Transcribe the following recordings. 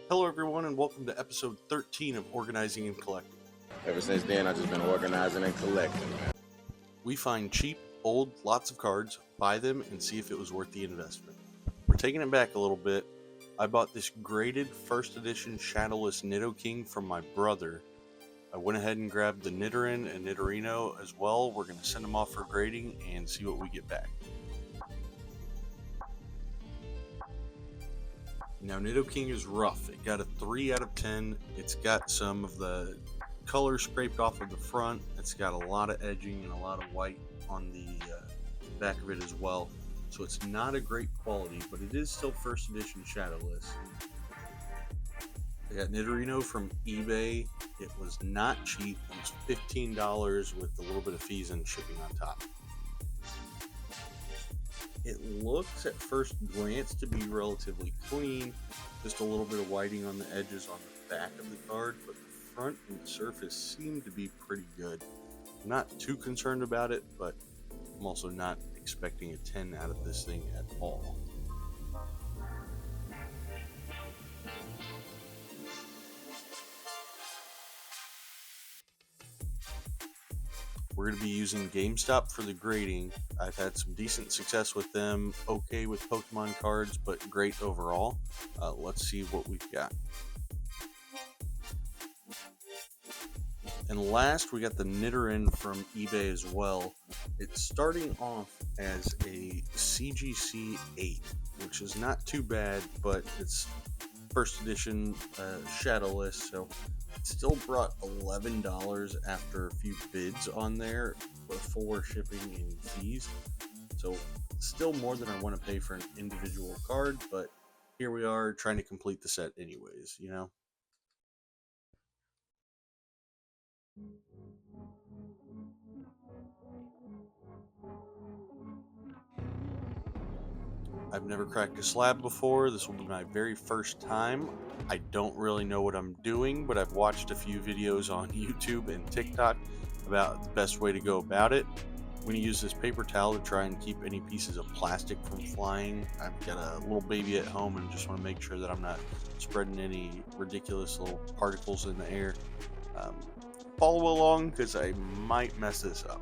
Hello everyone and welcome to episode 13 of Organizing and Collecting. Ever since then, I've just been organizing and collecting, man. We find cheap, old, lots of cards, buy them, and see if it was worth the investment. We're taking it back a little bit. I bought this graded first edition shadowless Nidoking from my brother. I went ahead and grabbed the Nidoran and Nidorino as well. We're going to send them off for grading and see what we get back. Now, Nidoking is rough. It got a 3 out of 10. It's got some of the color scraped off of the front. It's got a lot of edging and a lot of white on the back of it as well. So it's not a great quality, but it is still first edition shadowless. I got Nidorino from eBay. It was not cheap. It was $15 with a little bit of fees and shipping on top. It looks at first glance to be relatively clean, just a little bit of whiting on the edges on the back of the card, but the front and the surface seem to be pretty good. I'm not too concerned about it, but I'm also not expecting a 10 out of this thing at all. We're going to be using GameStop for the grading. I've had some decent success with them, okay with Pokemon cards, but great overall. Let's see what we've got. And last, we got the Nidoran from eBay as well. It's starting off as a CGC 8, which is not too bad, but it's first edition shadowless, so it still brought $11 after a few bids on there before shipping and fees. So still more than I want to pay for an individual card, but here we are trying to complete the set anyways, you know? I've never cracked a slab before. This will be my very first time. I don't really know what I'm doing, but I've watched a few videos on YouTube and TikTok about the best way to go about it. I'm going to use this paper towel to try and keep any pieces of plastic from flying. I've got a little baby at home and just want to make sure that I'm not spreading any ridiculous little particles in the air. Follow along because I might mess this up.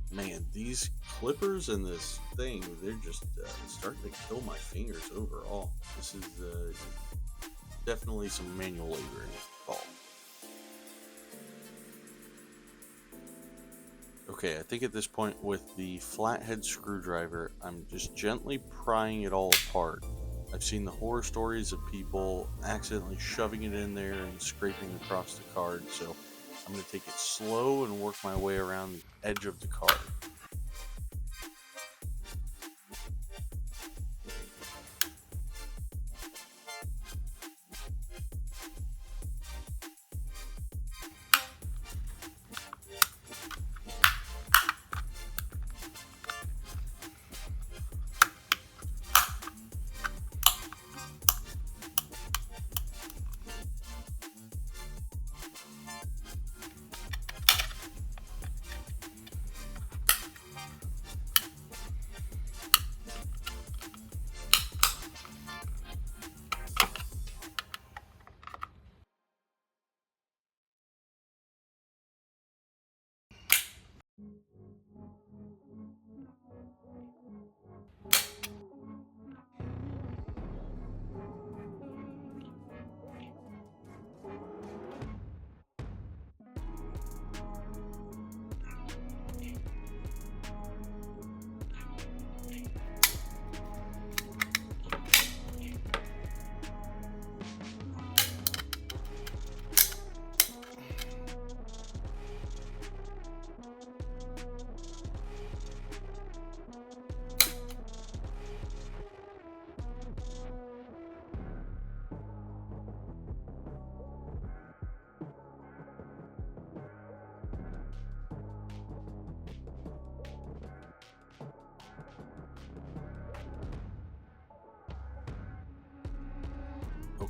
Man, these clippers and this thing, they're just starting to kill my fingers overall. This is definitely some manual labor involved. Okay, I think at this point with the flathead screwdriver, I'm just gently prying it all apart. I've seen the horror stories of people accidentally shoving it in there and scraping across the card, so I'm going to take it slow and work my way around the edge of the card.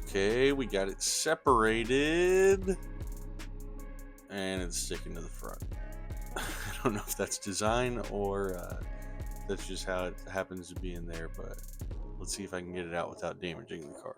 Okay, we got it separated, and it's sticking to the front. I don't know if that's design or that's just how it happens to be in there, but let's see if I can get it out without damaging the card.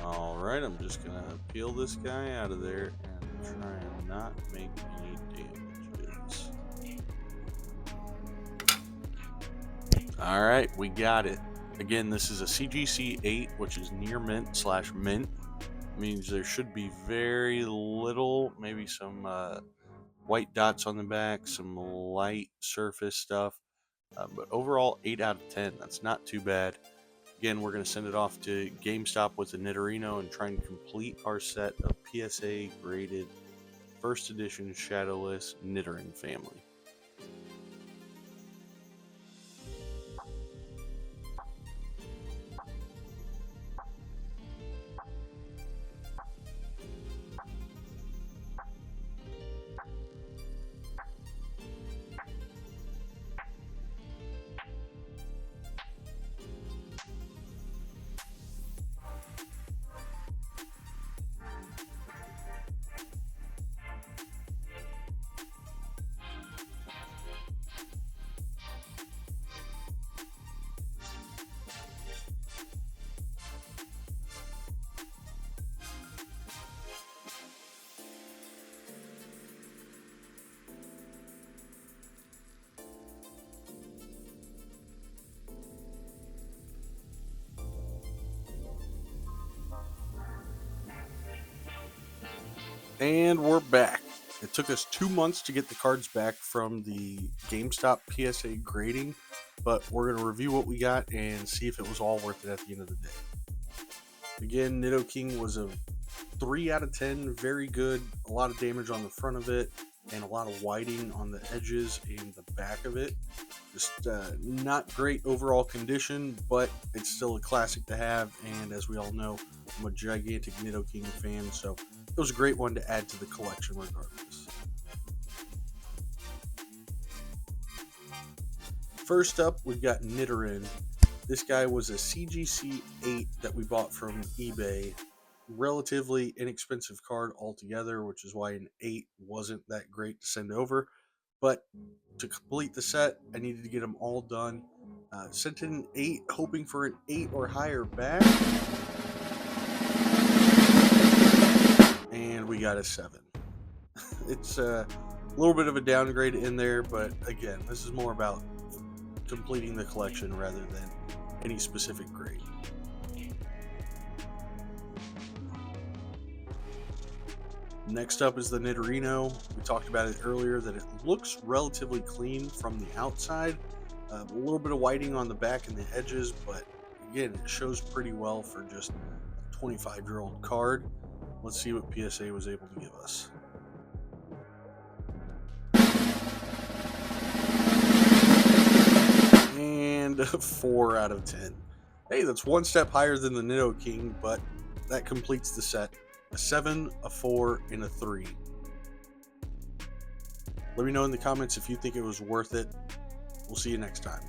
Alright, I'm just gonna peel this guy out of there and try and not make any damages. Alright, we got it. Again, this is a CGC 8, which is near mint / mint. Means there should be very little, maybe some white dots on the back, some light surface stuff. But overall, 8 out of 10. That's not too bad. Again, we're going to send it off to GameStop with a Nidorino and try and complete our set of PSA graded first edition shadowless Nidoking family. And we're back. It took us 2 months to get the cards back from the GameStop PSA grading, but we're going to review what we got and see if it was all worth it at the end of the day. Again, Nidoking was a 3 out of 10, very good. A lot of damage on the front of it, and a lot of whiting on the edges and the back of it. Just not great overall condition, but it's still a classic to have. And as we all know, I'm a gigantic Nidoking fan, so it was a great one to add to the collection regardless. First up, we've got Nidorin. This guy was a CGC 8 that we bought from eBay. Relatively inexpensive card altogether, which is why an 8 wasn't that great to send over. But to complete the set, I needed to get them all done. Sent in an 8, hoping for an 8 or higher back. And we got a 7. It's a little bit of a downgrade in there, but again, this is more about completing the collection rather than any specific grade. Next up is the Nidorino. We talked about it earlier that it looks relatively clean from the outside. A little bit of whiting on the back and the edges, but again, it shows pretty well for just a 25-year-old card. Let's see what PSA was able to give us. And a 4 out of 10. Hey, that's one step higher than the Nidoking, but that completes the set. A 7, a 4, and a 3. Let me know in the comments if you think it was worth it. We'll see you next time.